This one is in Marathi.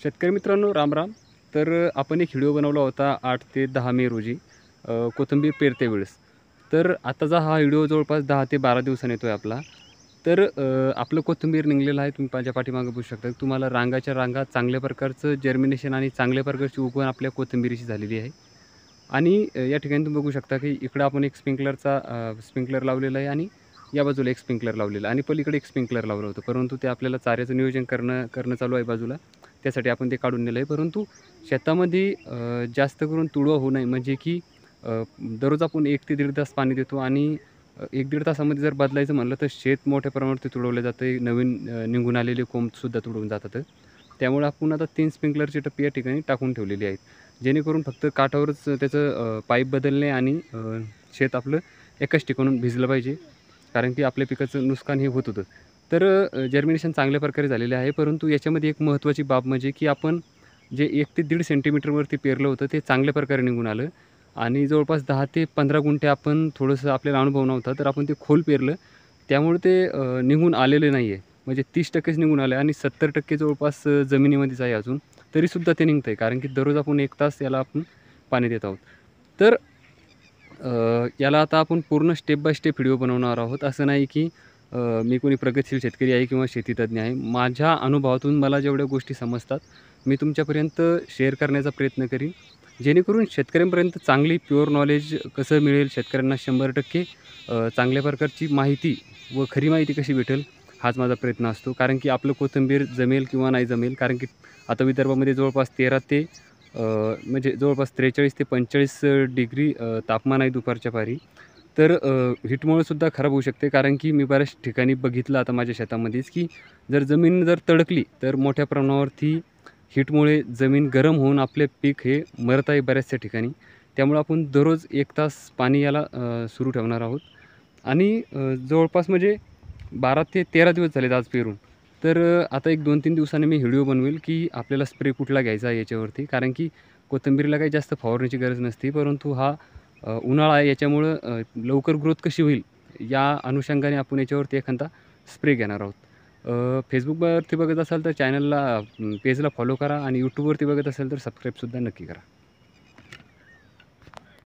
शेतकरी मित्रांनो, राम राम. तर आपण एक व्हिडिओ बनवला होता 8 ते 10 मे रोजी कोथिंबीर पेरते वेळेस. तर आताचा हा व्हिडिओ जवळपास 10 ते 12 दिवसांनी येतो आहे आपला. तर आपलं कोथिंबीर निघालेलं आहे. तुम्ही माझ्या पाठीमागे बघू शकता. तुम्हाला रांगाच्या रांगा चांगल्या प्रकारचं जर्मिनेशन आणि चांगल्या प्रकारची उगवण आपल्या कोथिंबीरीची झालेली आहे. आणि या ठिकाणी तुम्ही बघू शकता की इकडं आपण एक स्प्रिंकलर लावलेला आहे आणि या बाजूला एक स्प्रिंकलर लावलेला आहे आणि पलीकडे एक स्प्रिंकलर लावलं होतं. परंतु ते आपल्याला चाऱ्याचं नियोजन करणं करणं चालू आहे बाजूला. त्यासाठी आपण ते काढून नेलं आहे. परंतु शेतामध्ये जास्त करून तुडवा होऊ नये म्हणजे की दररोज आपण 1 ते 1.5 तास पाणी देतो आणि 1-1.5 तासामध्ये जर बदलायचं म्हणलं तर शेत मोठ्या प्रमाणात तुडवलं जातं. नवीन निघून आलेले कोंबसुद्धा तुडवून जातात. त्यामुळे आपण आता 3 स्प्रिंकलरची टप्पी या ठिकाणी टाकून ठेवलेली आहेत. जेणेकरून फक्त काठावरच त्याचं पाईप बदलणे आणि शेत आपलं एकाच ठिकाणून भिजलं पाहिजे. कारण की आपल्या पिकाचं नुकसान हे होत होतं. तर जर्मिनेशन चांगल्या प्रकारे झालेलं आहे. परंतु याच्यामध्ये एक महत्त्वाची बाब म्हणजे की आपण जे 1 ते 1.5 सेंटीमीटरवरती पेरलं होतं ते चांगल्या प्रकारे निघून आलं आणि जवळपास 10 ते 15 गुंठे आपण थोडंसं आपल्याला अनुभव नव्हता, तर आपण ते खोल पेरलं. त्यामुळे ते निघून आलेलं नाही आहे. म्हणजे 30%च निघून आलं आणि 70% जवळपास जमिनीमध्येच आहे अजून. तरीसुद्धा ते निघतं आहे कारण की दररोज आपण 1 तास याला आपण पाणी देत आहोत. तर याला आता आपण पूर्ण स्टेप बाय स्टेप व्हिडिओ बनवणार आहोत. असं नाही की मी कोणी प्रगतशील शेतकरी आहे किंवा शेतीतज्ञ आहे. माझ्या अनुभवातून मला जेवढ्या गोष्टी समजतात, मी तुमच्यापर्यंत शेअर करण्याचा प्रयत्न करीन. जेणेकरून शेतकऱ्यांपर्यंत चांगली प्युअर नॉलेज कसं मिळेल, शेतकऱ्यांना 100% चांगल्या प्रकारची माहिती व खरी माहिती कशी भेटेल, हाच माझा प्रयत्न असतो. कारण की आपलं कोथिंबीर जमेल किंवा नाही जमेल, कारण की आता विदर्भामध्ये जवळपास 13 ते म्हणजे जवळपास 43 ते 45 डिग्री तापमान आहे दुपारच्या पारी. तर हीटमुळे सुद्धा खराब होऊ शकते. कारण की मी बऱ्याच ठिकाणी बघितलं आता माझ्या शेतामध्येच, की जमीन जर तडकली, तर मोठ्या प्रमाणावरती हीटमुळे जमीन गरम होऊन आपले पीक हे मरत आहे बऱ्याचशा ठिकाणी. त्यामुळे आपण दररोज 1 तास पाणी याला सुरू ठेवणार आहोत आणि जवळपास म्हणजे 12 ते 13 दिवस झालेत आज पेरून. तर आता एक 2-3 दिवसांनी मी व्हिडिओ बनवेल, की आपल्याला स्प्रे कुठला घ्यायचा आहे याच्यावरती. कारण की कोथिंबीरीला काही जास्त फवारण्याची गरज नसते. परंतु हा उन्हाळा आहे याच्यामुळं लवकर ग्रोथ कशी होईल या अनुषंगाने आपण याच्यावरती एखादा स्प्रे घेणार आहोत. फेसबुकवरती बघत असाल तर चॅनलला पेजला फॉलो करा आणि यूट्यूबवरती बघत असाल तर सबस्क्राईबसुद्धा नक्की करा.